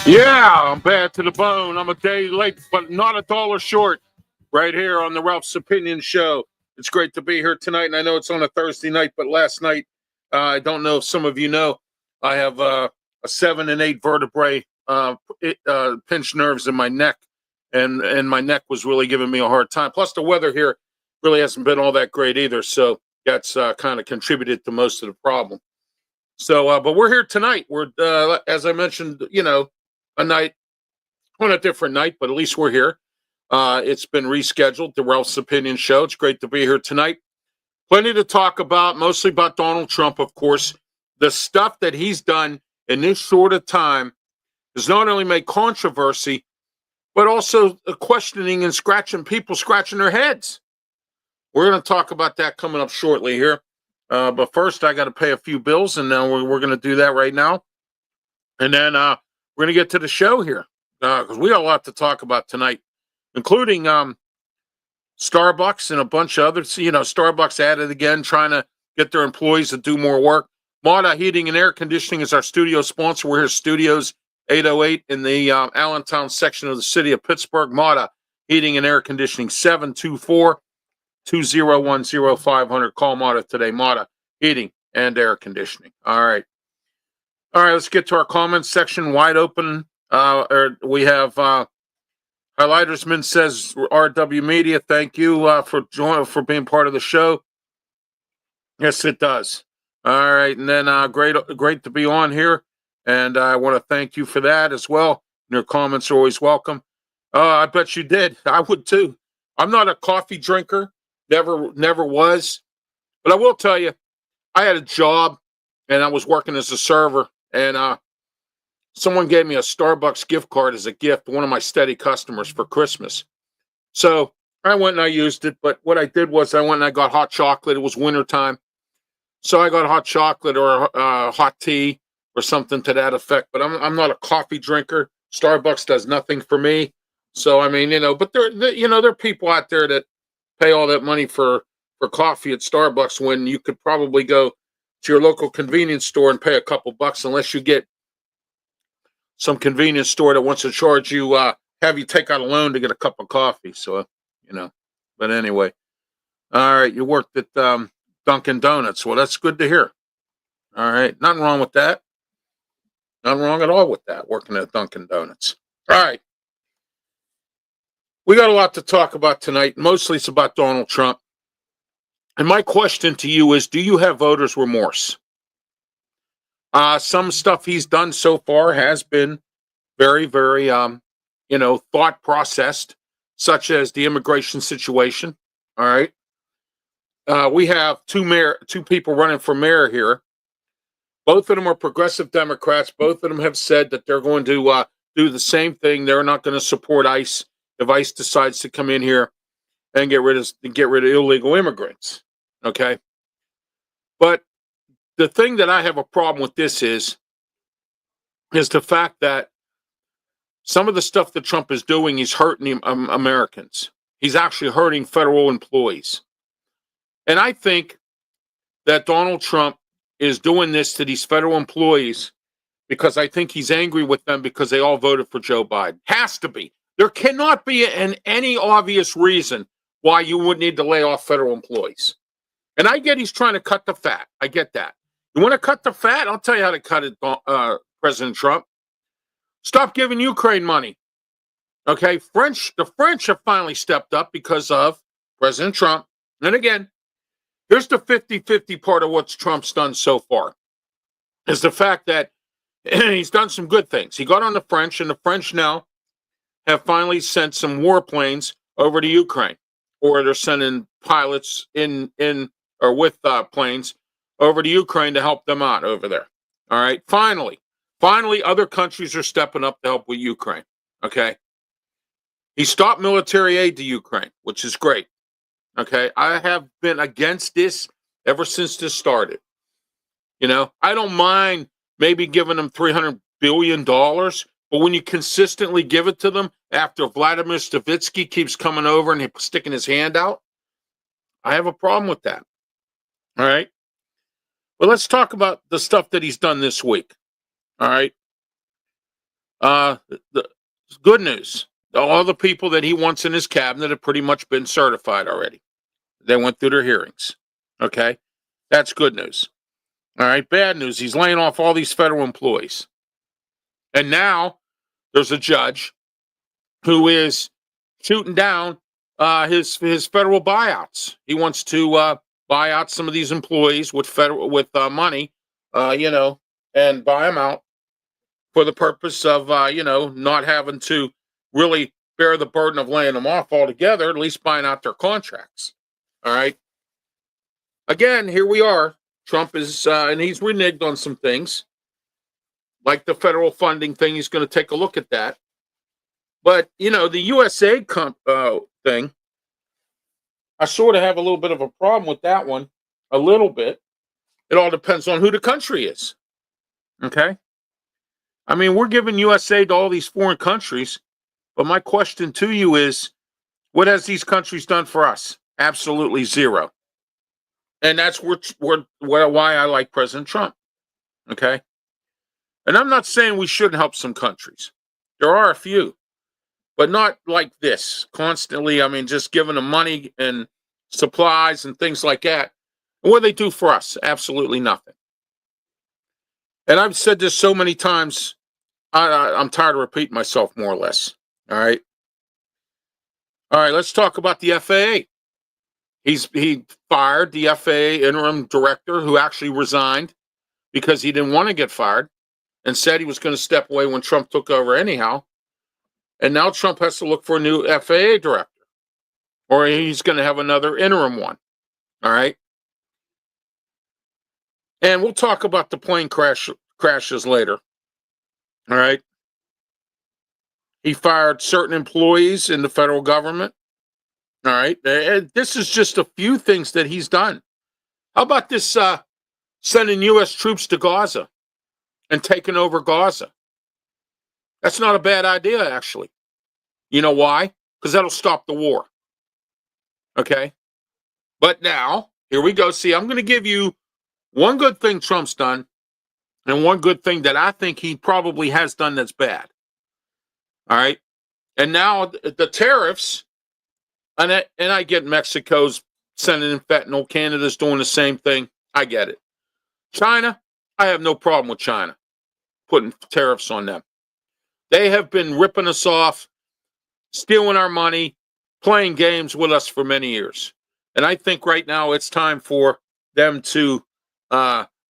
Yeah, I'm bad to the bone. I'm a day late, but not a dollar short. Right here on the Ralph's Opinion Show. It's great to be here tonight, and I know it's on a Thursday night, but last night, I don't know if some of you know, I have a 7 and 8 vertebrae pinched nerves in my neck, and my neck was really giving me a hard time. Plus, the weather here really hasn't been all that great either, so that's kind of contributed to most of the problem. So, but we're here tonight. We're, as I mentioned, a night on a different night, but at least we're here. It's been rescheduled, the Ralph's Opinion Show. It's great to be here tonight. Plenty to talk about, mostly about Donald Trump, of course. The stuff that he's done in this short of time has not only made controversy, but also questioning and people scratching their heads. We're going to talk about that coming up shortly here. But first, I got to pay a few bills, and now we're going to do that right now. And then we're going to get to the show here because we got a lot to talk about tonight, including Starbucks and a bunch of others. Starbucks at it again, trying to get their employees to do more work. Mata Heating and Air Conditioning is our studio sponsor. We're here at Studios 808 in the Allentown section of the city of Pittsburgh. Mata Heating and Air Conditioning, 724-201-0500. Call Mata today. Mata Heating and Air Conditioning. All right, let's get to our comments section. Wide open. We have Highlightersman says, RW Media, thank you for being part of the show. Yes, it does. All right, and then great to be on here, and I want to thank you for that as well. Your comments are always welcome. I bet you did. I would too. I'm not a coffee drinker, never was, but I will tell you, I had a job, and I was working as a server, and someone gave me a Starbucks gift card as a gift, one of my steady customers, for Christmas. So I went and I used it, but what I did was I went and I got hot chocolate. It was wintertime. So I got hot chocolate or hot tea or something to that effect, but I'm not a coffee drinker. Starbucks does nothing for me. So, I mean, but there are people out there that pay all that money for coffee at Starbucks when you could probably go to your local convenience store and pay a couple bucks, unless you get some convenience store that wants to charge you, have you take out a loan to get a cup of coffee. So, but anyway, all right, you worked at Dunkin' Donuts. Well, that's good to hear. All right, nothing wrong with that. Nothing wrong at all with that, working at Dunkin' Donuts. All right. We got a lot to talk about tonight. Mostly it's about Donald Trump. And my question to you is, do you have voters' remorse? Some stuff he's done so far has been very, very, thought processed, such as the immigration situation. All right. We have two people running for mayor here. Both of them are progressive Democrats. Both of them have said that they're going to do the same thing. They're not going to support ICE if ICE decides to come in here and get rid of illegal immigrants. Okay. But the thing that I have a problem with this is the fact that some of the stuff that Trump is doing, he's hurting Americans. He's actually hurting federal employees. And I think that Donald Trump is doing this to these federal employees because I think he's angry with them because they all voted for Joe Biden. Has to be. There cannot be any obvious reason why you would need to lay off federal employees. And I get he's trying to cut the fat. I get that. You want to cut the fat? I'll tell you how to cut it, President Trump. Stop giving Ukraine money. Okay, the French have finally stepped up because of President Trump. And again, here's the 50-50 part of what Trump's done so far, is the fact that he's done some good things. He got on the French, and the French now have finally sent some warplanes over to Ukraine, or they're sending pilots with planes over to Ukraine to help them out over there. All right, finally, other countries are stepping up to help with Ukraine. Okay, he stopped military aid to Ukraine, which is great. Okay, I have been against this ever since this started. I don't mind maybe giving them $300 billion, but when you consistently give it to them after Vladimir Stavitsky keeps coming over and sticking his hand out, I have a problem with that. All right. But let's talk about the stuff that he's done this week. All right. The good news. All the people that he wants in his cabinet have pretty much been certified already. They went through their hearings. Okay. That's good news. All right. Bad news. He's laying off all these federal employees. And now there's a judge who is shooting down his federal buyouts. He wants to buy out some of these employees with money, and buy them out for the purpose of not having to really bear the burden of laying them off altogether. At least buying out their contracts. All right. Again, here we are. Trump is and he's reneged on some things, like the federal funding thing. He's going to take a look at that. But, the USA thing, I sort of have a little bit of a problem with that one. A little bit. It all depends on who the country is. Okay? I mean, we're giving USA to all these foreign countries. But my question to you is, what has these countries done for us? Absolutely zero. And that's why I like President Trump. Okay? And I'm not saying we shouldn't help some countries. There are a few. But not like this, constantly. I mean, just giving them money and supplies and things like that. And what do they do for us? Absolutely nothing. And I've said this so many times, I'm tired of repeating myself, more or less. All right. All right, let's talk about the FAA. He fired the FAA interim director, who actually resigned because he didn't want to get fired, and said he was going to step away when Trump took over anyhow. And now Trump has to look for a new FAA director, or he's going to have another interim one. All right. And we'll talk about the plane crashes later. All right. He fired certain employees in the federal government. All right. And this is just a few things that he's done. How about this sending U.S. troops to Gaza and taking over Gaza? That's not a bad idea, actually. You know why? Because that'll stop the war. Okay? But now, here we go. See, I'm going to give you one good thing Trump's done and one good thing that I think he probably has done that's bad. All right? And now the tariffs, and I get Mexico's sending in fentanyl. Canada's doing the same thing. I get it. China, I have no problem with China putting tariffs on them. They have been ripping us off, stealing our money, playing games with us for many years. And I think right now it's time for them to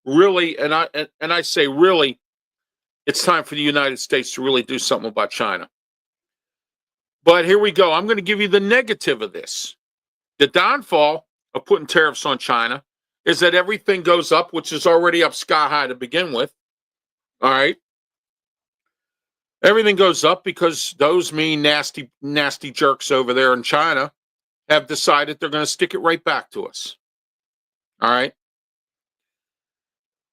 really, and I say really, it's time for the United States to really do something about China. But here we go. I'm going to give you the negative of this. The downfall of putting tariffs on China is that everything goes up, which is already up sky high to begin with. All right. Everything goes up because those mean nasty, nasty jerks over there in China have decided they're going to stick it right back to us. All right.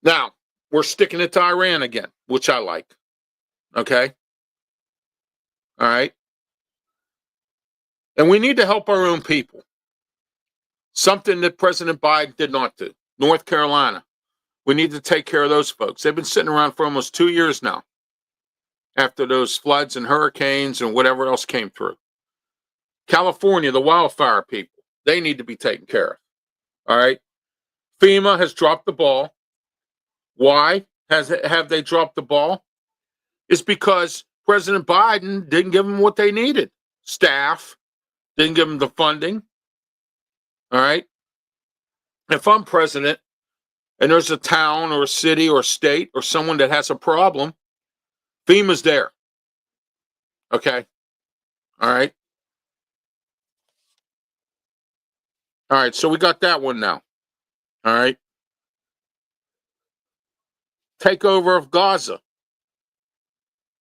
Now, we're sticking it to Iran again, which I like. Okay. All right. And we need to help our own people. Something that President Biden did not do. North Carolina. We need to take care of those folks. They've been sitting around for almost 2 years now, after those floods and hurricanes and whatever else came through. California, the wildfire people, they need to be taken care of. All right. FEMA has dropped the ball. Why have they dropped the ball? It's because President Biden didn't give them what they needed. Staff didn't give them the funding. All right. If I'm president and there's a town or a city or a state or someone that has a problem, FEMA's there. Okay. All right. All right. So we got that one now. All right. Takeover of Gaza.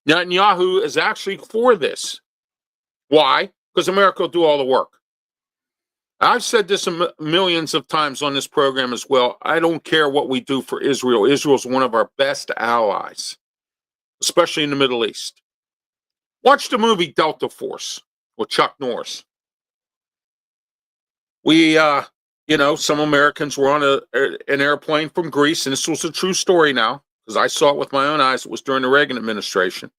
Netanyahu is actually for this. Why? Because America will do all the work. I've said this millions of times on this program as well. I don't care what we do for Israel. Israel's one of our best allies, especially in the Middle East. Watch the movie Delta Force with Chuck Norris. We some Americans were on an airplane from Greece, and this was a true story now, because I saw it with my own eyes. It was during the Reagan administration.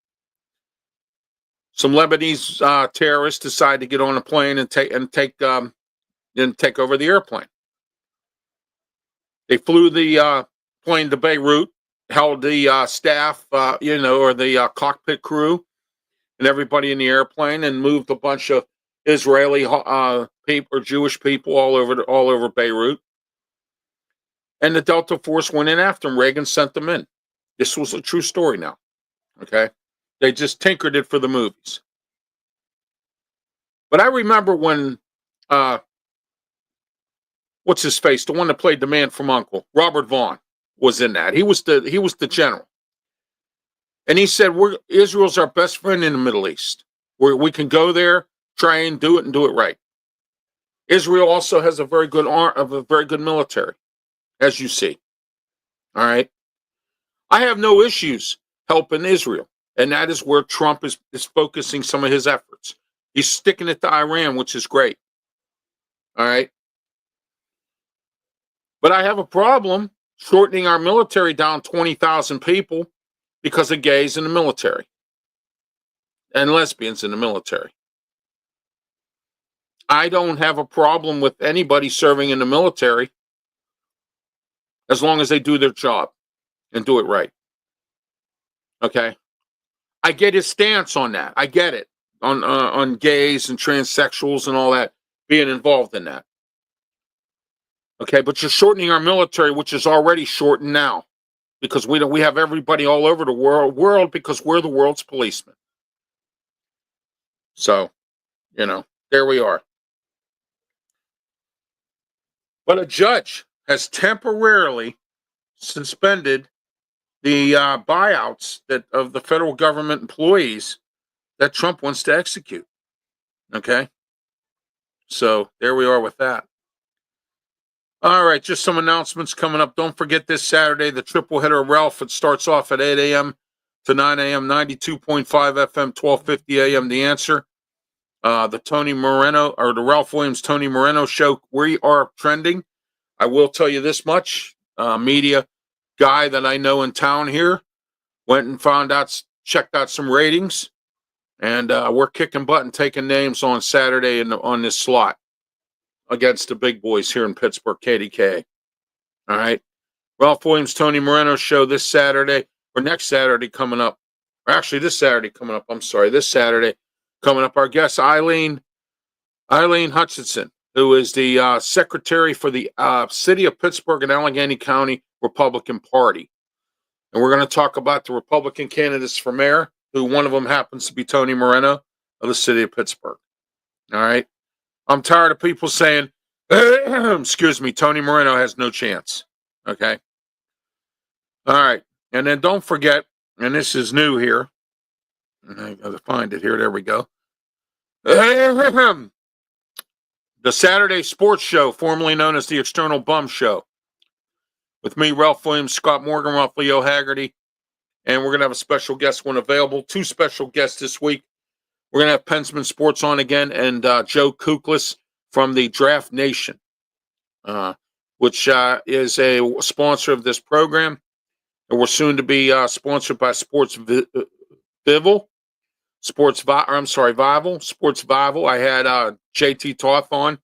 Some Lebanese terrorists decided to get on a plane and take over the airplane. They flew the plane to Beirut, held the staff, or the cockpit crew and everybody in the airplane, and moved a bunch of Israeli people or Jewish people all over Beirut. And the Delta Force went in after them. Reagan sent them in. This was a true story now. Okay. They just tinkered it for the movies. But I remember when, what's his face? The one that played the man from U.N.C.L.E., Robert Vaughn, was in that. He was the general. And he said, Israel's our best friend in the Middle East. We can go there, try and do it right. Israel also has a very good military, as you see. All right. I have no issues helping Israel, and that is where Trump is focusing some of his efforts. He's sticking it to Iran, which is great. All right. But I have a problem shortening our military down 20,000 people because of gays in the military and lesbians in the military. I don't have a problem with anybody serving in the military as long as they do their job and do it right. Okay? I get his stance on that. I get it. On gays and transsexuals and all that, being involved in that. Okay, but you're shortening our military, which is already shortened now, because we have everybody all over the world because we're the world's policemen. So, there we are. But a judge has temporarily suspended the buyouts of the federal government employees that Trump wants to execute. Okay? So there we are with that. All right, just some announcements coming up. Don't forget this Saturday, the triple header of Ralph. It starts off at 8 a.m. to 9 a.m., 92.5 FM, 1250 a.m. The Answer. The Tony Moreno, or the Ralph Williams Tony Moreno show. We are trending. I will tell you this much. Media guy that I know in town here went and checked out some ratings, and we're kicking butt and taking names on Saturday on this slot against the big boys here in Pittsburgh, KDK. All right. Ralph Williams, Tony Moreno show this Saturday, or next Saturday coming up. Or actually, this Saturday coming up. I'm sorry, this Saturday coming up. Our guest, Eileen Hutchinson, who is the secretary for the City of Pittsburgh and Allegheny County Republican Party. And we're going to talk about the Republican candidates for mayor, who one of them happens to be Tony Moreno of the City of Pittsburgh. All right. I'm tired of people saying, excuse me, Tony Moreno has no chance. Okay. All right. And then don't forget, and this is new here. I got to find it here. There we go. The Saturday Sports Show, formerly known as the External Bum Show, with me, Ralph Williams, Scott Morgan, Ralph Leo Haggerty, and we're going to have a special guest one available. 2 special guests this week. We're going to have Pensman Sports on again, and Joe Kuklis from the Draft Nation, which is a sponsor of this program, and we're soon to be sponsored by Vival. I had JT Toth on,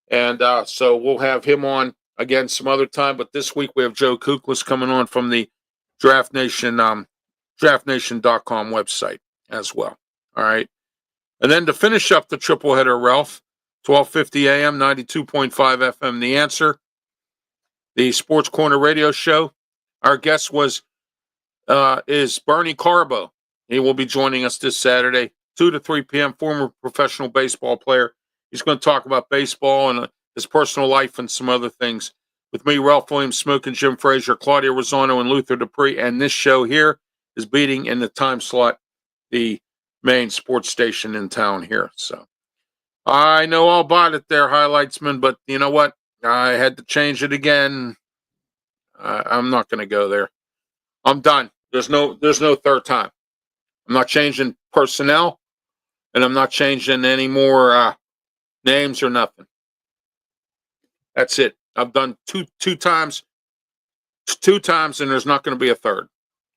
and so we'll have him on again some other time. But this week we have Joe Kuklis coming on from the Draft Nation, draftnation.com website as well. All right. And then to finish up the triple header, Ralph, 1250 AM, 92.5 FM, The Answer, the Sports Corner radio show. Our guest is Bernie Carbo. He will be joining us this Saturday, 2 to 3 p.m., former professional baseball player. He's going to talk about baseball and his personal life and some other things. With me, Ralph Williams, Smoking Jim Frazier, Claudia Rosano, and Luther Dupree. And this show here is beating in the time slot the main sports station in town here. So I know all about it there, Highlightsman, but you know what? I had to change it again. I'm not going to go there. I'm done. There's no third time. I'm not changing personnel, and I'm not changing any more names or nothing. That's it. I've done two times, and there's not going to be a third.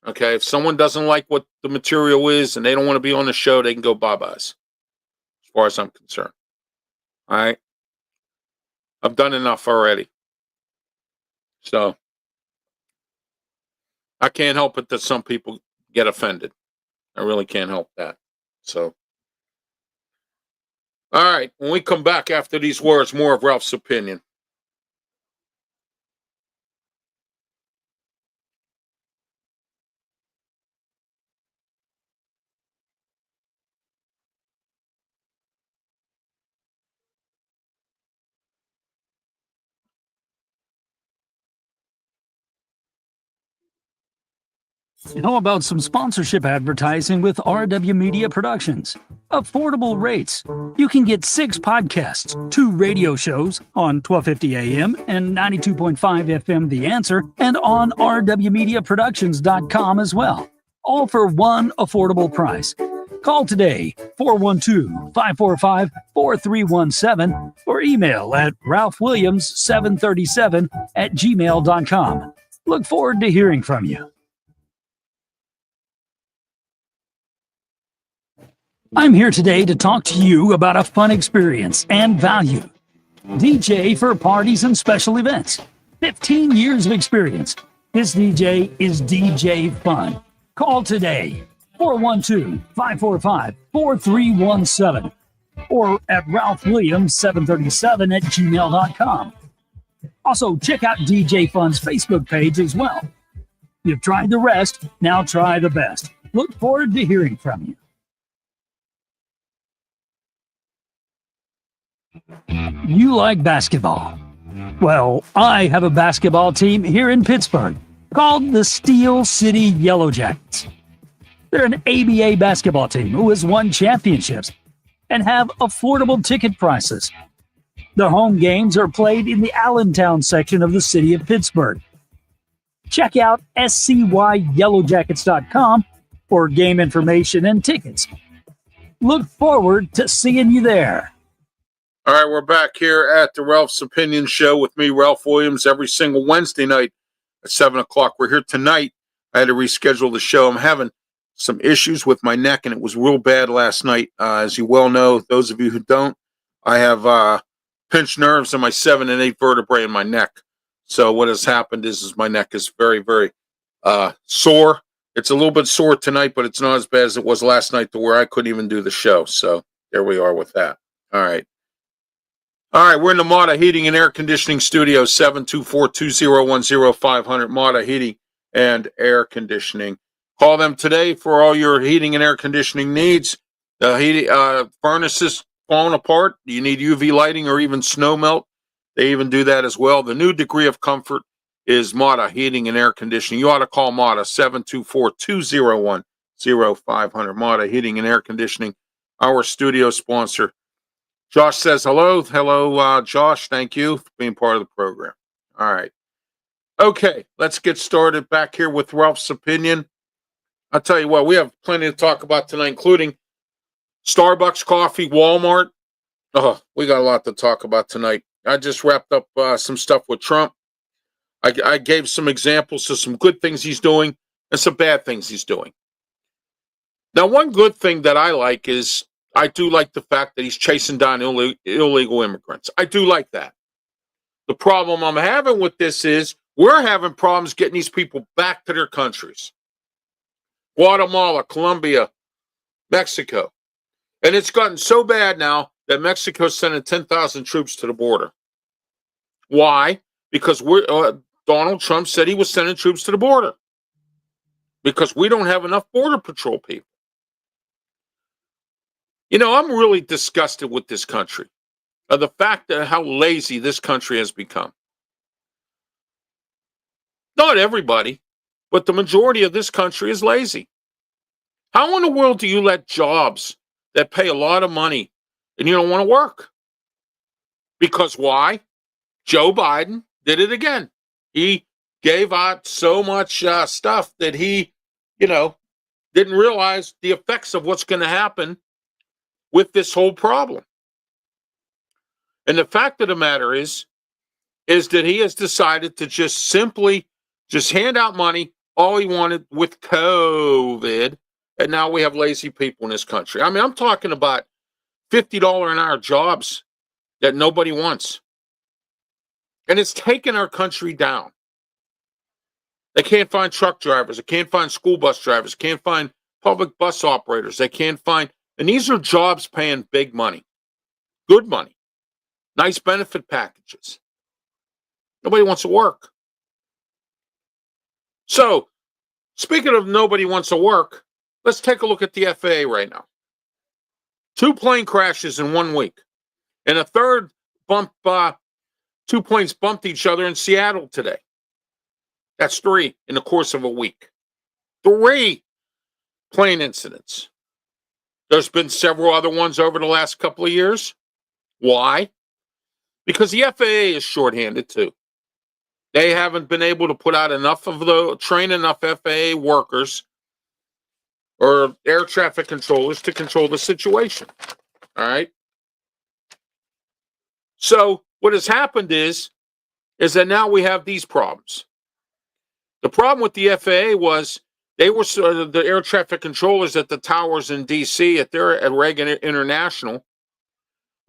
Okay. If someone doesn't like what the material is and they don't want to be on the show, they can go bye-byes, as far as I'm concerned. All right. I've done enough already. So I can't help it that some people get offended. I really can't help that. So, all right. When we come back after these words, more of Ralph's opinion. How about some sponsorship advertising with RW Media Productions? Affordable rates. You can get 6 podcasts, 2 radio shows on 1250 AM and 92.5 FM The Answer, and on rwmediaproductions.com as well. All for one affordable price. Call today, 412-545-4317, or email at ralphwilliams737@gmail.com. Look forward to hearing from you. I'm here today to talk to you about a fun experience and value. DJ for parties and special events. 15 years of experience. This DJ is DJ Fun. Call today, 412-545-4317, or at ralphwilliams737@gmail.com. Also, check out DJ Fun's Facebook page as well. You've tried the rest, now try the best. Look forward to hearing from you. You like basketball? Well, I have a basketball team here in Pittsburgh called the Steel City Yellow Jackets. They're an ABA basketball team who has won championships and have affordable ticket prices. The home games are played in the Allentown section of the city of Pittsburgh. Check out scyyellowjackets.com for game information and tickets. Look forward to seeing you there. All right, we're back here at the Ralph's Opinion Show with me, Ralph Williams, every single Wednesday night at 7 o'clock. We're here tonight. I had to reschedule the show. I'm having some issues with my neck, and it was real bad last night. As you well know, those of you who don't, I have pinched nerves in my 7 and 8 vertebrae in my neck. So what has happened is my neck is very, very sore. It's a little bit sore tonight, but it's not as bad as it was last night to where I couldn't even do the show. So there we are with that. All right. All right, we're in the Mata Heating and Air Conditioning Studio, 724-201-0500, Mata Heating and Air Conditioning. Call them today for all your heating and air conditioning needs. The furnace is falling apart. You need UV lighting or even snow melt. They even do that as well. The new degree of comfort is Mata Heating and Air Conditioning. You ought to call Mata, 724-201-0500, Mata Heating and Air Conditioning, our studio sponsor. Josh says hello. Hello, Josh. Thank you for being part of the program. All right. Okay, let's get started back here with Ralph's Opinion. I'll tell you what, we have plenty to talk about tonight, including Starbucks coffee, Walmart. Oh, we got a lot to talk about tonight. I just wrapped up some stuff with Trump. I gave some examples of some good things he's doing and some bad things he's doing. Now, one good thing that I like is I do like the fact that he's chasing down illegal immigrants. I do like that. The problem I'm having with this is we're having problems getting these people back to their countries. Guatemala, Colombia, Mexico. And it's gotten so bad now that Mexico's sending 10,000 troops to the border. Why? Because Donald Trump said he was sending troops to the border. Because we don't have enough border patrol people. You know, I'm really disgusted with this country. The fact that how lazy this country has become. Not everybody, but the majority of this country is lazy. How in the world do you let jobs that pay a lot of money and you don't want to work? Because why? Joe Biden did it again. He gave out so much stuff that he, didn't realize the effects of what's going to happen with this whole problem. And the fact of the matter is, is that he has decided to just simply just hand out money all he wanted with COVID. And now we have lazy people in this country. I mean, I'm talking about $50 an hour jobs that nobody wants. And it's taken our country down. They can't find truck drivers. They can't find school bus drivers. They can't find public bus operators. They can't find, and these are jobs paying big money, good money, nice benefit packages. Nobody wants to work. So, speaking of nobody wants to work, let's take a look at the FAA right now. 2 plane crashes in 1 week. And a third bump, 2 planes bumped each other in Seattle today. That's 3 in the course of a week. 3 plane incidents. There's been several other ones over the last couple of years. Why? Because the FAA is shorthanded too. They haven't been able to put out train enough FAA workers or air traffic controllers to control the situation. All right. So what has happened is that now we have these problems. The problem with the FAA was they were the air traffic controllers at the towers in D.C. at Reagan International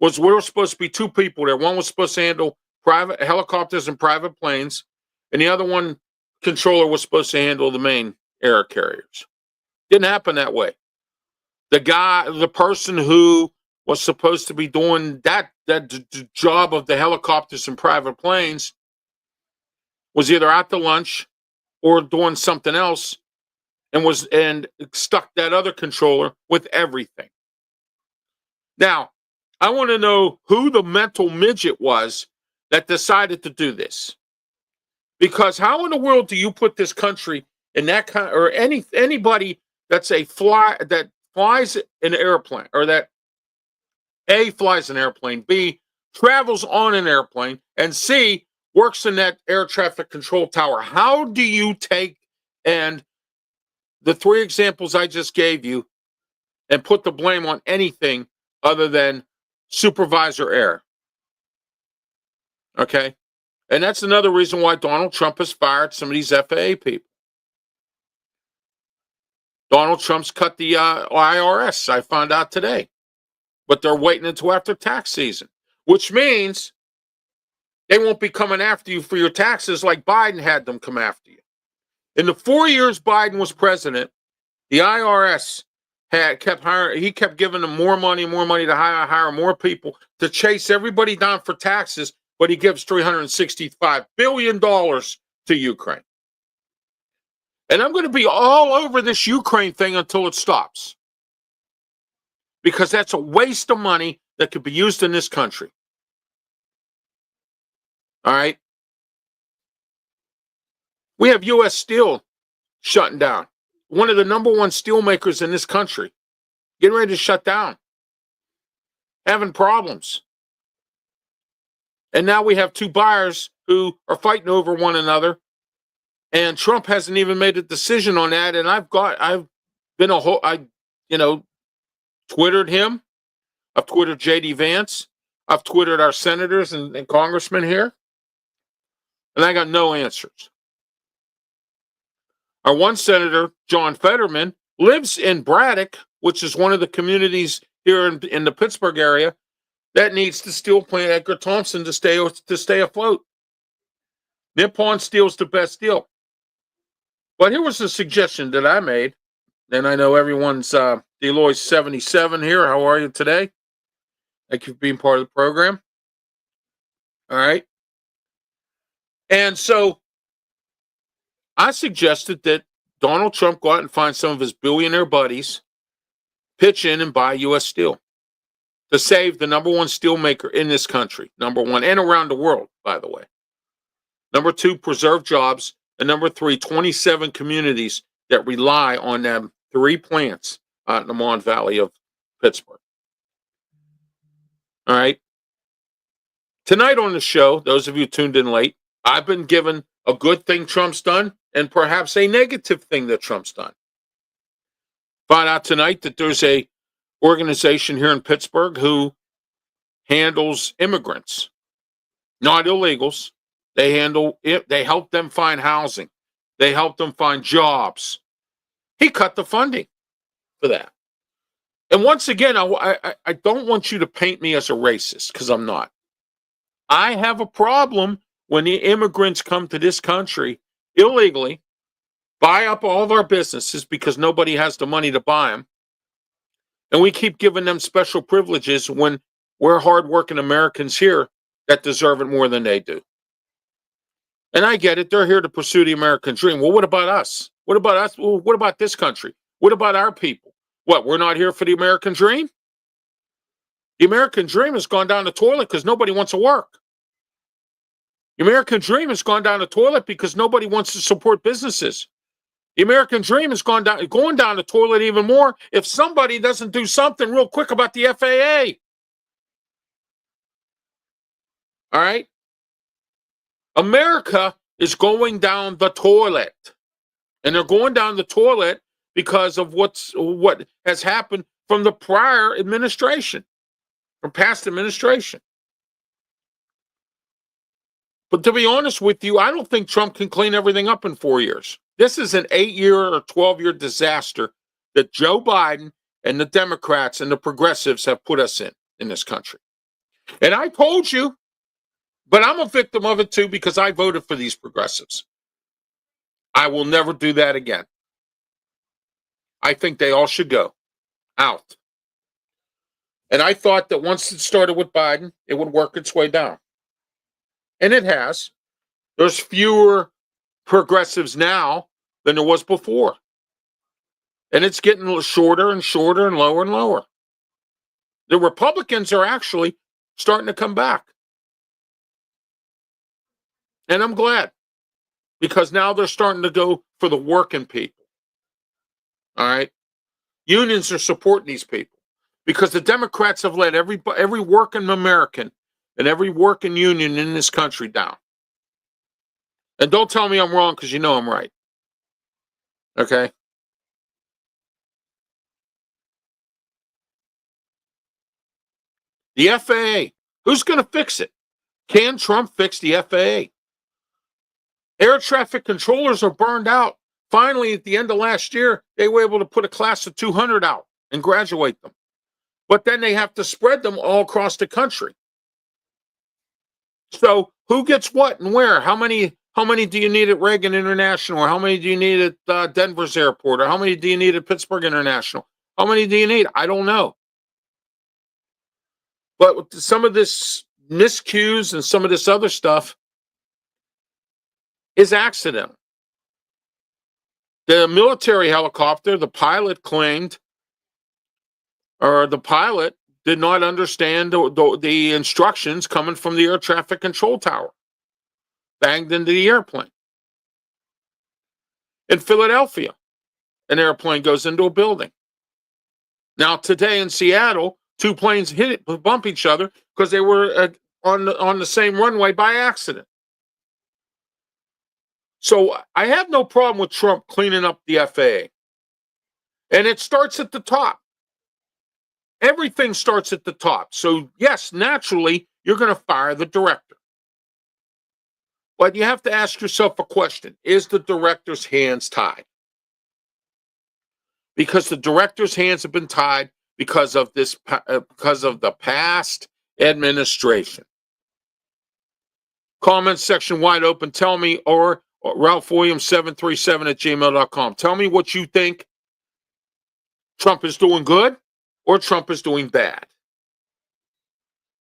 was we were supposed to be 2 people there. One was supposed to handle private helicopters and private planes, and the other one controller was supposed to handle the main air carriers. Didn't happen that way. The person who was supposed to be doing that job of the helicopters and private planes was either at the lunch or doing something else and stuck that other controller with everything. Now, I want to know who the mental midget was that decided to do this. Because how in the world do you put this country in that kind, or anybody that flies an airplane, or that A, flies an airplane, B, travels on an airplane, and C, works in that air traffic control tower? How do you take and the 3 examples I just gave you and put the blame on anything other than supervisor error? Okay? And that's another reason why Donald Trump has fired some of these FAA people. Donald Trump's cut the IRS, I found out today. But they're waiting until after tax season, which means they won't be coming after you for your taxes like Biden had them come after you. In the 4 years Biden was president, the IRS kept giving them more money to hire more people to chase everybody down for taxes, but he gives $365 billion to Ukraine. And I'm going to be all over this Ukraine thing until it stops. Because that's a waste of money that could be used in this country. All right? We have U.S. Steel shutting down. One of the number 1 steel makers in this country. Getting ready to shut down. Having problems. And now we have 2 buyers who are fighting over one another. And Trump hasn't even made a decision on that. And I Twittered him. I've Twittered J.D. Vance. I've Twittered our senators and congressmen here. And I got no answers. Our one senator, John Fetterman, lives in Braddock, which is one of the communities here in the Pittsburgh area that needs the steel plant Edgar Thomson to stay afloat. Nippon Steel's the best deal. But here was a suggestion that I made, and I know everyone's Deloitte 77 here. How are you today? Thank you for being part of the program. All right. And so I suggested that Donald Trump go out and find some of his billionaire buddies, pitch in and buy U.S. Steel to save the number 1 steel maker in this country, number 1, and around the world, by the way. Number 2, preserve jobs. And number 3, 27 communities that rely on them 3 plants out in the Mon Valley of Pittsburgh. All right. Tonight on the show, those of you tuned in late, I've been given a good thing Trump's done and perhaps a negative thing that Trump's done. Found out tonight that there's a organization here in Pittsburgh who handles immigrants, not illegals, They handle it. They help them find housing. They help them find jobs. He cut the funding for that. And once again, I don't want you to paint me as a racist, because I'm not. I have a problem when the immigrants come to this country illegally, buy up all of our businesses because nobody has the money to buy them, and we keep giving them special privileges when we're hardworking Americans here that deserve it more than they do. And I get it. They're here to pursue the American dream. Well, what about us? What about us? Well, what about this country? What about our people? What, we're not here for the American dream? The American dream has gone down the toilet because nobody wants to work. The American dream has gone down the toilet because nobody wants to support businesses. The American dream has going down the toilet even more if somebody doesn't do something real quick about the FAA. All right? America is going down the toilet. And they're going down the toilet because of what has happened from the prior administration, from past administration. But to be honest with you, I don't think Trump can clean everything up in 4 years. This is an 8-year or 12-year disaster that Joe Biden and the Democrats and the progressives have put us in this country. And I told you, but I'm a victim of it too because I voted for these progressives. I will never do that again. I think they all should go out. And I thought that once it started with Biden, it would work its way down. And it has. There's fewer progressives now than there was before. And it's getting shorter and shorter and lower. The Republicans are actually starting to come back. And I'm glad, because now they're starting to go for the working people. All right? Unions are supporting these people because the Democrats have let every working American and every working union in this country down. And don't tell me I'm wrong, because you know I'm right. Okay? The FAA. Who's going to fix it? Can Trump fix the FAA? Air traffic controllers are burned out. Finally, at the end of last year, they were able to put a class of 200 out and graduate them. But then they have to spread them all across the country. So who gets what and where? How many do you need at Reagan International? Or how many do you need at Denver's airport? Or how many do you need at Pittsburgh International? How many do you need? I don't know. But with some of this miscues and some of this other stuff is accidental. The military helicopter, the pilot claimed, or the pilot did not understand the instructions coming from the air traffic control tower. Banged into the airplane. In Philadelphia, an airplane goes into a building. Now, today in Seattle, two planes bump each other because they were on the same runway by accident. So I have no problem with Trump cleaning up the FAA. And it starts at the top. Everything starts at the top. So, yes, naturally, you're going to fire the director. But you have to ask yourself a question. Is the director's hands tied? Because the director's hands have been tied because of the past administration. Comment section wide open. Tell me, or RalphWilliams737@gmail.com. Tell me what you think Trump is doing good or Trump is doing bad.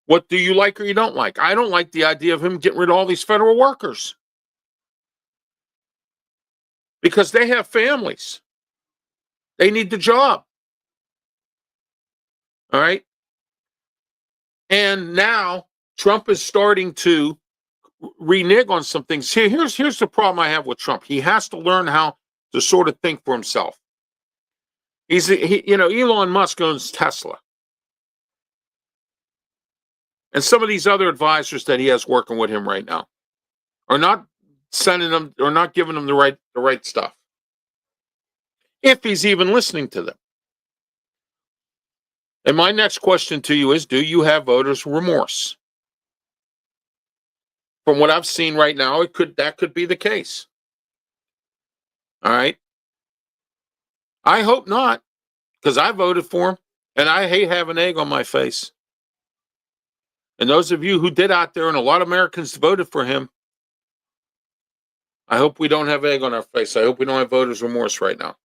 What do you like or you don't like? I don't like the idea of him getting rid of all these federal workers because they have families. They need the job. All right? And now Trump is starting to renege on some things. Here's the problem I have with Trump. He has to learn how to sort of think for himself. Elon Musk owns Tesla. And some of these other advisors that he has working with him right now are not sending them or not giving him the right stuff. If he's even listening to them. And my next question to you is, do you have voters' remorse from what I've seen right now, that could be the case. All right. I hope not, because I voted for him, and I hate having egg on my face. And those of you who did out there, and a lot of Americans voted for him, I hope we don't have egg on our face. I hope we don't have voters' remorse right now,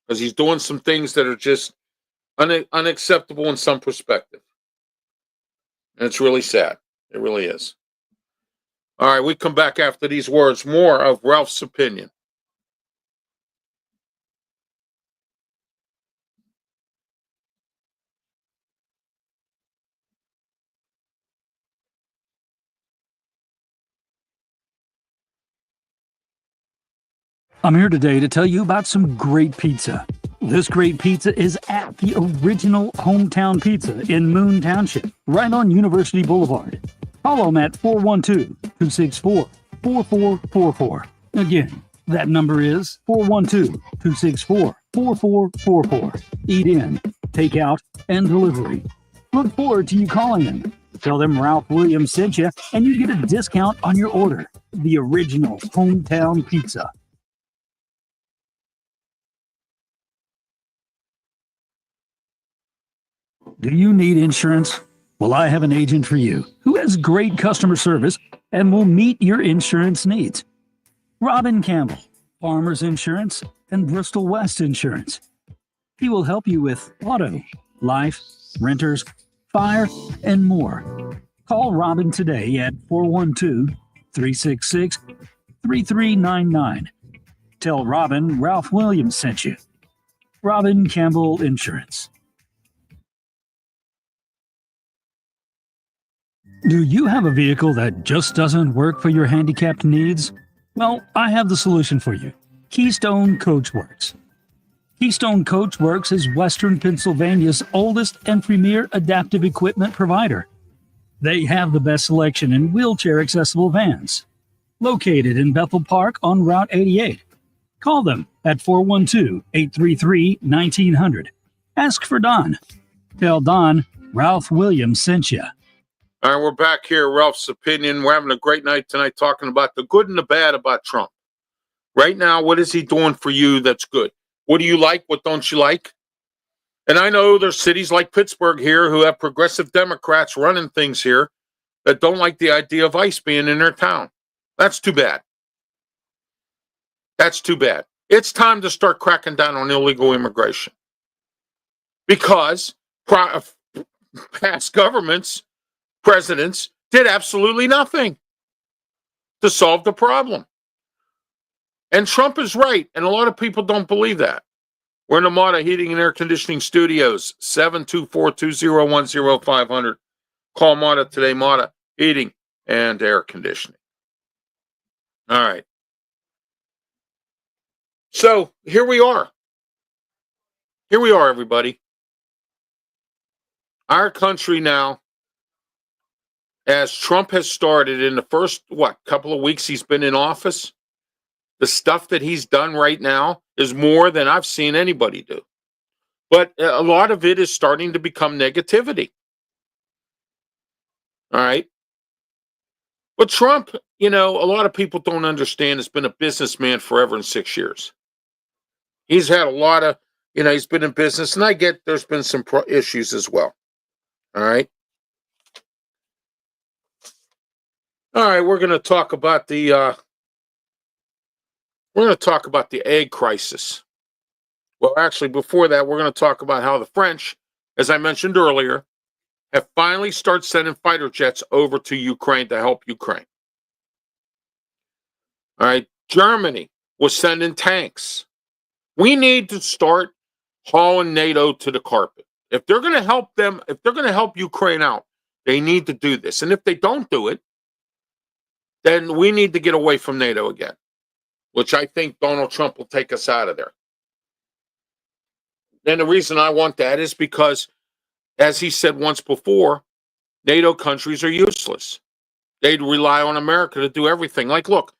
because he's doing some things that are just unacceptable in some perspective. And it's really sad. It really is. All right, we come back after these words. More of Ralph's opinion. I'm here today to tell you about some great pizza. This great pizza is at the original Hometown Pizza in Moon Township, right on University Boulevard. Call them at 412-264-4444. Again, that number is 412-264-4444. Eat in, take out, and delivery. Look forward to you calling them. Tell them Ralph Williams sent you, and you get a discount on your order. The original Hometown Pizza. Do you need insurance? Well, I have an agent for you who has great customer service and will meet your insurance needs. Robin Campbell, Farmers Insurance and Bristol West Insurance. He will help you with auto, life, renters, fire, and more. Call Robin today at 412-366-3399. Tell Robin Ralph Williams sent you. Robin Campbell Insurance. Do you have a vehicle that just doesn't work for your handicapped needs? Well, I have the solution for you. Keystone Coachworks. Keystone Coachworks is Western Pennsylvania's oldest and premier adaptive equipment provider. They have the best selection in wheelchair-accessible vans. Located in Bethel Park on Route 88. Call them at 412-833-1900. Ask for Don. Tell Don Ralph Williams sent you. All right, we're back here. Ralph's opinion. We're having a great night tonight talking about the good and the bad about Trump. Right now, what is he doing for you that's good? What do you like? What don't you like? And I know there's cities like Pittsburgh here who have progressive Democrats running things here that don't like the idea of ICE being in their town. That's too bad. That's too bad. It's time to start cracking down on illegal immigration. Because past governments, presidents, did absolutely nothing to solve the problem. And Trump is right, and a lot of people don't believe that. We're in the Mata Heating and Air Conditioning Studios, 724-201-0500. Call Mata today, Mata Heating and Air Conditioning. All right. So here we are. Here we are, everybody. Our country now, as Trump has started in the first, couple of weeks he's been in office, the stuff that he's done right now is more than I've seen anybody do. But a lot of it is starting to become negativity. All right. But Trump, a lot of people don't understand, has been a businessman forever in 6 years. He's had a lot of, he's been in business, and I get there's been some issues as well. All right. All right, we're going to talk about the egg crisis. Well, actually, before that, we're going to talk about how the French, as I mentioned earlier, have finally started sending fighter jets over to Ukraine to help Ukraine. All right, Germany was sending tanks. We need to start hauling NATO to the carpet. If they're going to help them, if they're going to help Ukraine out, they need to do this. And if they don't do it, then we need to get away from NATO again, which I think Donald Trump will take us out of there. And the reason I want that is because, as he said once before, NATO countries are useless. They'd rely on America to do everything. Like, look,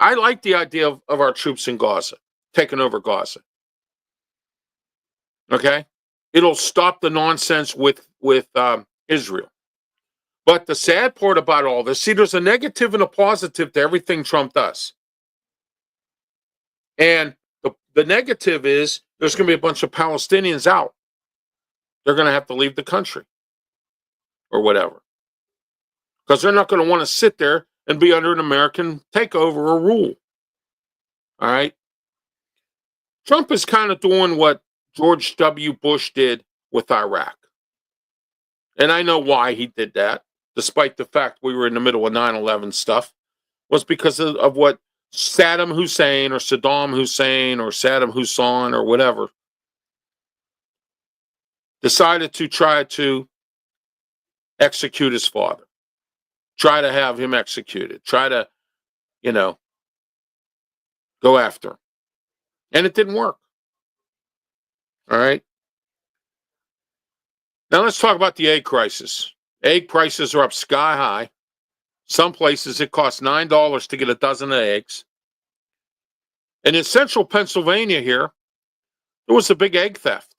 I like the idea of our troops in Gaza, taking over Gaza. Okay? It'll stop the nonsense with Israel. But the sad part about all this, see, there's a negative and a positive to everything Trump does. And the negative is there's going to be a bunch of Palestinians out. They're going to have to leave the country or whatever. Because they're not going to want to sit there and be under an American takeover or rule. All right? Trump is kind of doing what George W. Bush did with Iraq. And I know why he did that, despite the fact we were in the middle of 9/11 stuff, was because of what Saddam Hussein or Saddam Hussein or Saddam Hussein or whatever decided to try to execute his father, try to have him executed, try to, go after him. And it didn't work. All right. Now let's talk about the egg crisis. Egg prices are up sky high. Some places it costs $9 to get a dozen of eggs. And in central Pennsylvania here, there was a big egg theft.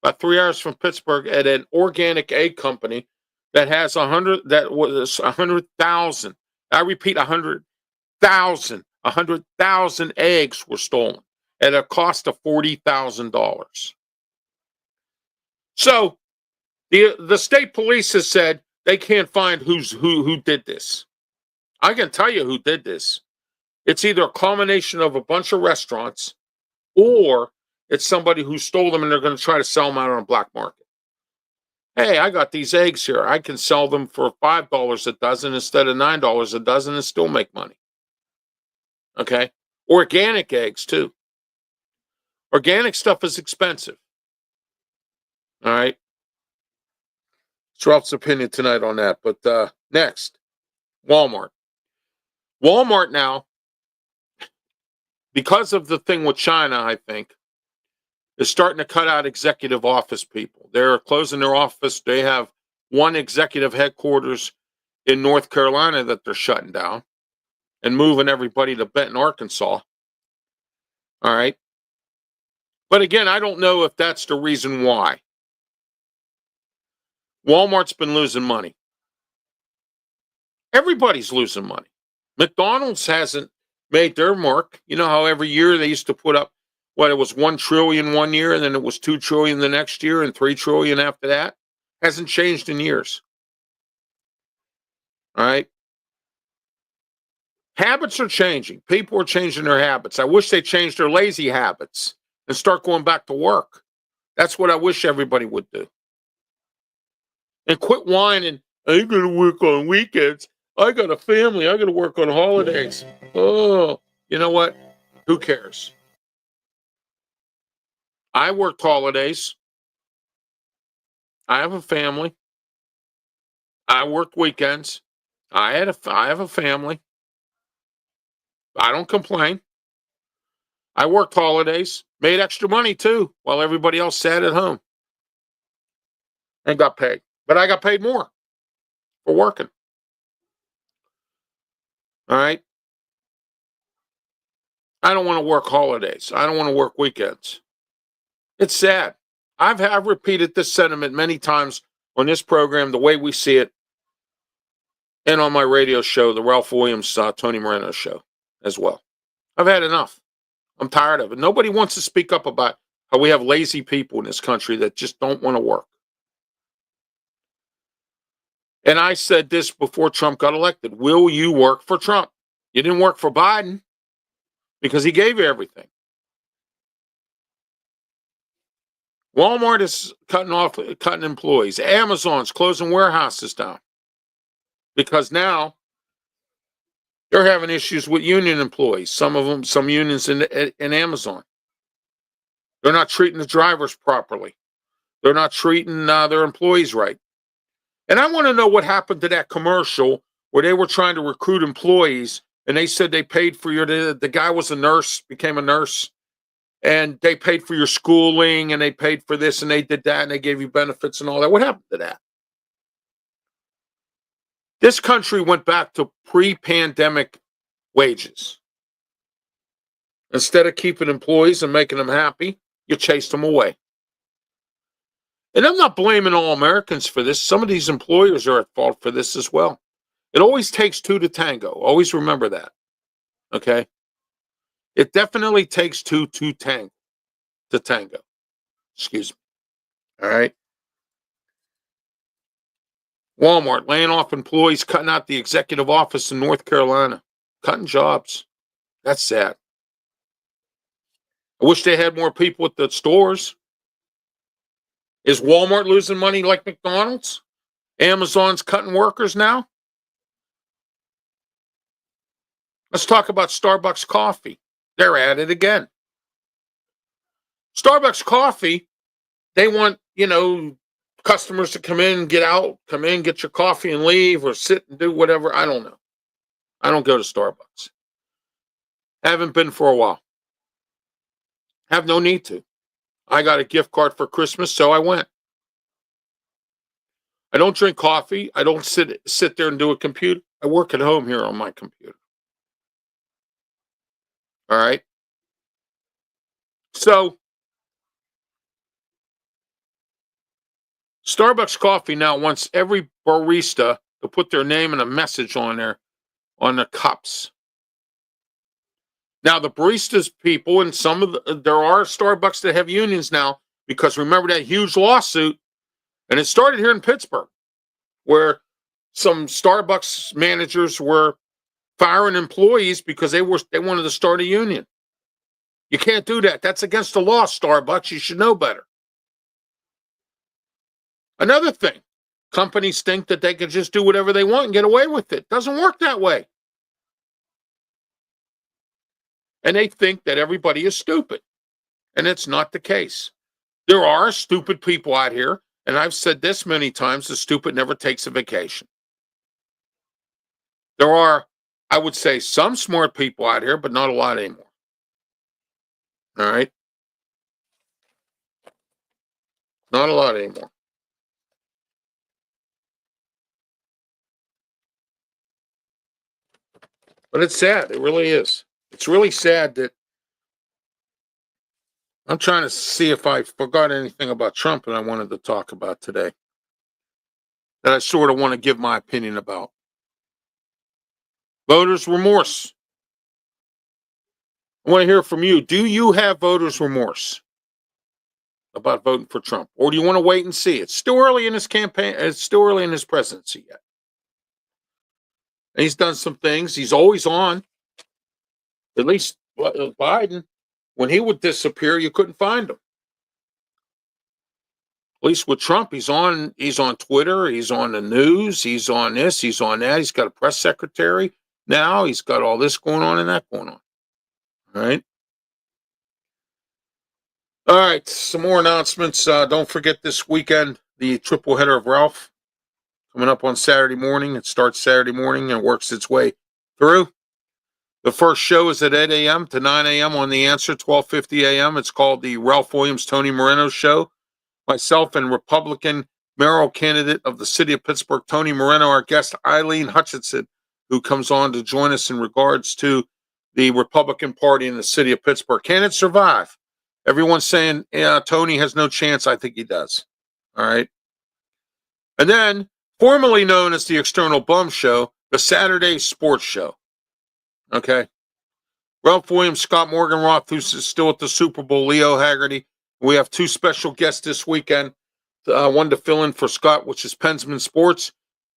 About 3 hours from Pittsburgh at an organic egg company that has 100,000. I repeat, 100,000 eggs were stolen at a cost of $40,000. So the state police has said they can't find who did this. I can tell you who did this. It's either a combination of a bunch of restaurants or it's somebody who stole them and they're going to try to sell them out on a black market. Hey, I got these eggs here. I can sell them for $5 a dozen instead of $9 a dozen and still make money. Okay? Organic eggs, too. Organic stuff is expensive. All right? It's Ralph's opinion tonight on that. But next, Walmart. Walmart now, because of the thing with China, I think, is starting to cut out executive office people. They're closing their office. They have one executive headquarters in North Carolina that they're shutting down and moving everybody to Benton, Arkansas. All right. But again, I don't know if that's the reason why. Walmart's been losing money. Everybody's losing money. McDonald's hasn't made their mark. You know how every year they used to put up, it was $1 trillion one year, and then it was $2 trillion the next year, and $3 trillion after that? Hasn't changed in years. All right? Habits are changing. People are changing their habits. I wish they changed their lazy habits and start going back to work. That's what I wish everybody would do. And quit whining, I got to work on weekends. I got a family. I got to work on holidays. Oh, you know what? Who cares? I worked holidays. I have a family. I worked weekends. I have a family. I don't complain. I worked holidays, made extra money too, while everybody else sat at home and got paid. But I got paid more for working. All right? I don't want to work holidays. I don't want to work weekends. It's sad. I've repeated this sentiment many times on this program, the way we see it, and on my radio show, the Ralph Williams, Tony Moreno show as well. I've had enough. I'm tired of it. Nobody wants to speak up about how we have lazy people in this country that just don't want to work. And I said this before Trump got elected. Will you work for Trump? You didn't work for Biden because he gave you everything. Walmart is cutting employees. Amazon's closing warehouses down because now they're having issues with union employees. Some unions in Amazon. They're not treating the drivers properly. They're not treating their employees right. And I want to know what happened to that commercial where they were trying to recruit employees and they said they paid for the guy was a nurse, became a nurse, and they paid for your schooling and they paid for this and they did that and they gave you benefits and all that. What happened to that? This country went back to pre-pandemic wages. Instead of keeping employees and making them happy, you chased them away. And I'm not blaming all Americans for this. Some of these employers are at fault for this as well. It always takes two to tango. Always remember that. Okay? It definitely takes two to tango. Excuse me. All right? Walmart laying off employees, cutting out the executive office in North Carolina, cutting jobs. That's sad. I wish they had more people at the stores. Is Walmart losing money like McDonald's? Amazon's cutting workers now? Let's talk about Starbucks coffee. They're at it again. Starbucks coffee, they want, customers to come in, get out, come in, get your coffee and leave, or sit and do whatever. I don't know. I don't go to Starbucks. Haven't been for a while. Have no need to. I got a gift card for Christmas, so I went. I don't drink coffee. I don't sit there and do a computer. I work at home here on my computer. All right. So Starbucks coffee now wants every barista to put their name and a message on there on the cups. Now the baristas people and there are Starbucks that have unions now, because remember that huge lawsuit, and it started here in Pittsburgh, where some Starbucks managers were firing employees because they wanted to start a union. You can't do that. That's against the law, Starbucks. You should know better. Another thing, companies think that they can just do whatever they want and get away with it. Doesn't work that way. And they think that everybody is stupid. And it's not the case. There are stupid people out here, and I've said this many times, the stupid never takes a vacation. There are, I would say, some smart people out here, but not a lot anymore. All right? Not a lot anymore. But it's sad. It really is. It's really sad that I'm trying to see if I forgot anything about Trump and I wanted to talk about today that I sort of want to give my opinion about. Voters' remorse. I want to hear from you. Do you have voters' remorse about voting for Trump? Or do you want to wait and see? It's still early in his campaign. It's still early in his presidency yet. And he's done some things. He's always on. At least Biden, when he would disappear, you couldn't find him. At least with Trump, he's on Twitter, he's on the news, he's on this, he's on that. He's got a press secretary now. He's got all this going on and that going on. All right. All right. Some more announcements. Don't forget this weekend, the triple header of Ralph coming up on Saturday morning. It starts Saturday morning and works its way through. The first show is at 8 a.m. to 9 a.m. on The Answer, 12:50 a.m. It's called the Ralph Williams, Tony Moreno Show. Myself and Republican mayoral candidate of the city of Pittsburgh, Tony Moreno, our guest, Eileen Hutchinson, who comes on to join us in regards to the Republican Party in the city of Pittsburgh. Can it survive? Everyone's saying, yeah, Tony has no chance. I think he does. All right. And then, formerly known as the External Bum Show, the Saturday Sports Show. Okay. Ralph Williams, Scott Morganroth, who's still at the Super Bowl, Leo Haggerty. We have two special guests this weekend. One to fill in for Scott, which is Pensman Sports,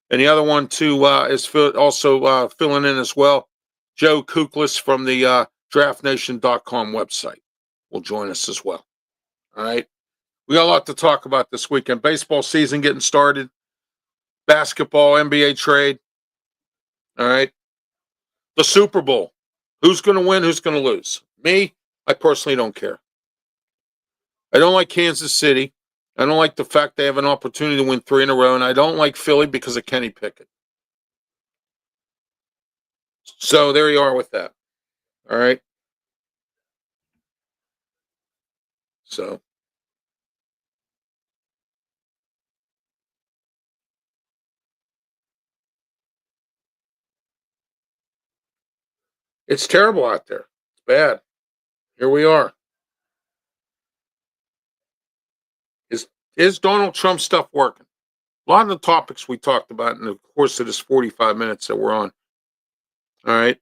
and the other one is also filling in as well. Joe Kuklis from the DraftNation.com website will join us as well. All right. We got a lot to talk about this weekend. Baseball season getting started. Basketball, NBA trade. All right. The Super Bowl. Who's going to win? Who's going to lose? Me, I personally don't care. I don't like Kansas City. I don't like the fact they have an opportunity to win 3 in a row, and I don't like Philly because of Kenny Pickett. So there you are with that. All right. So it's terrible out there. It's bad. Here we are. Is Donald Trump stuff working? A lot of the topics we talked about in the course of this 45 minutes that we're on. All right.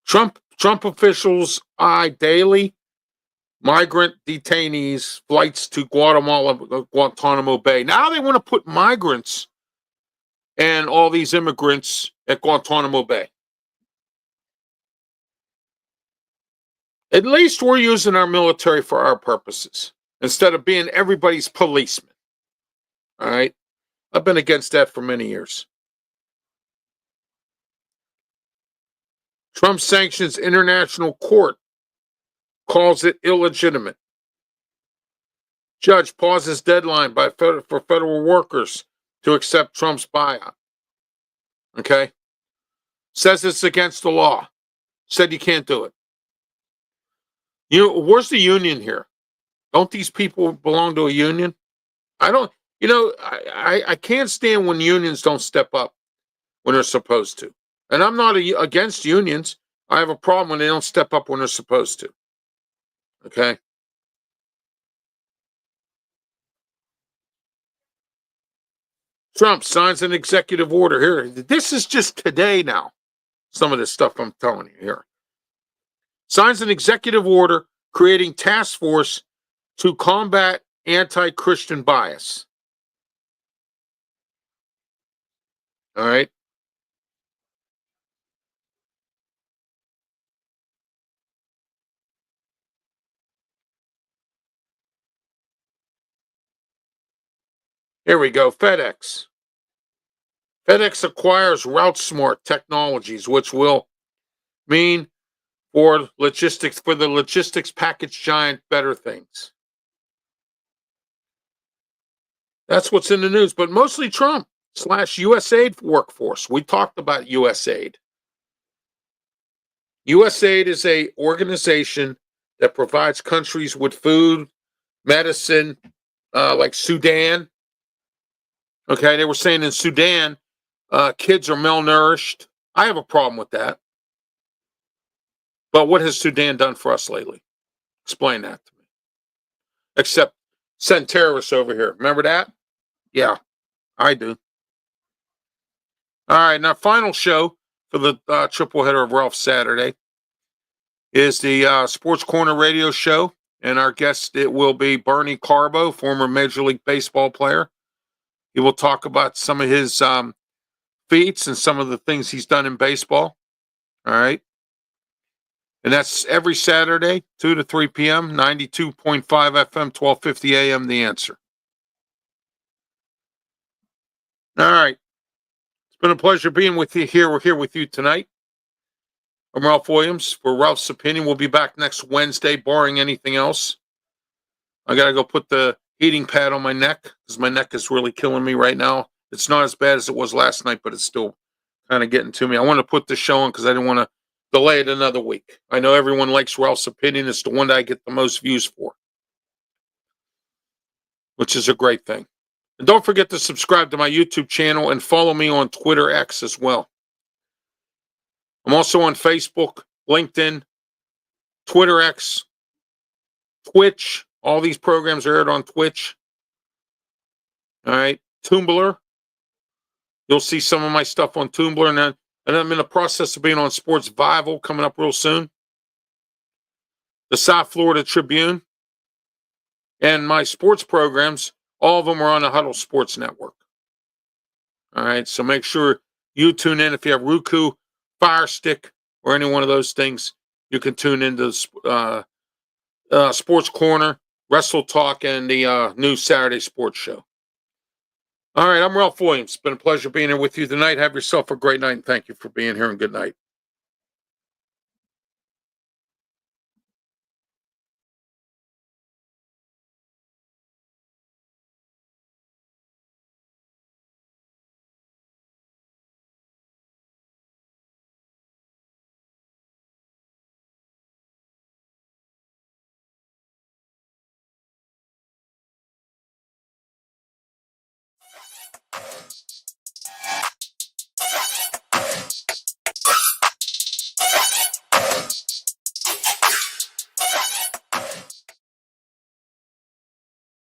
Trump officials eye daily migrant detainees flights to Guantanamo Bay. Now they want to put migrants and all these immigrants at Guantanamo Bay. At least we're using our military for our purposes instead of being everybody's policeman. All right. I've been against that for many years. Trump sanctions international court, calls it illegitimate. Judge pauses deadline for federal workers to accept Trump's buyout. Okay? Says it's against the law. Said you can't do it. Where's the union here? Don't these people belong to a union? I can't stand when unions don't step up when they're supposed to. And I'm not against unions. I have a problem when they don't step up when they're supposed to. Okay? Trump signs an executive order here. This is just today now. Some of this stuff I'm telling you here. Signs an executive order creating task force to combat anti-Christian bias. All right. Here we go. FedEx. FedEx acquires RouteSmart Technologies, which will mean for the logistics package giant Better Things. That's what's in the news, but mostly Trump / USAID workforce. We talked about USAID. USAID is a organization that provides countries with food, medicine, like Sudan. Okay, they were saying in Sudan, kids are malnourished. I have a problem with that. But what has Sudan done for us lately? Explain that to me. Except send terrorists over here. Remember that? Yeah, I do. All right, now final show for the triple header of Ralph Saturday is the Sports Corner radio show. And our guest, it will be Bernie Carbo, former Major League Baseball player. He will talk about some of his feats and some of the things he's done in baseball. All right. And that's every Saturday, 2 to 3 p.m., 92.5 FM, 1250 a.m., The Answer. All right. It's been a pleasure being with you here. We're here with you tonight. I'm Ralph Williams for Ralph's Opinion. We'll be back next Wednesday, barring anything else. I got to go put the heating pad on my neck because my neck is really killing me right now. It's not as bad as it was last night, but it's still kind of getting to me. I want to put the show on because I didn't want to delay it another week. I know everyone likes Ralph's Opinion. It's the one that I get the most views for, which is a great thing. And don't forget to subscribe to my YouTube channel and follow me on Twitter X as well. I'm also on Facebook, LinkedIn, Twitter X, Twitch. All these programs are aired on Twitch. All right. Tumblr. You'll see some of my stuff on Tumblr. And I'm in the process of being on Sports Vival coming up real soon. The South Florida Tribune. And my sports programs, all of them are on the Huddle Sports Network. All right. So make sure you tune in. If you have Roku, Fire Stick, or any one of those things, you can tune into Sports Corner, Wrestle Talk, and the new Saturday Sports Show. All right, I'm Ralph Williams. It's been a pleasure being here with you tonight. Have yourself a great night, and thank you for being here, and good night.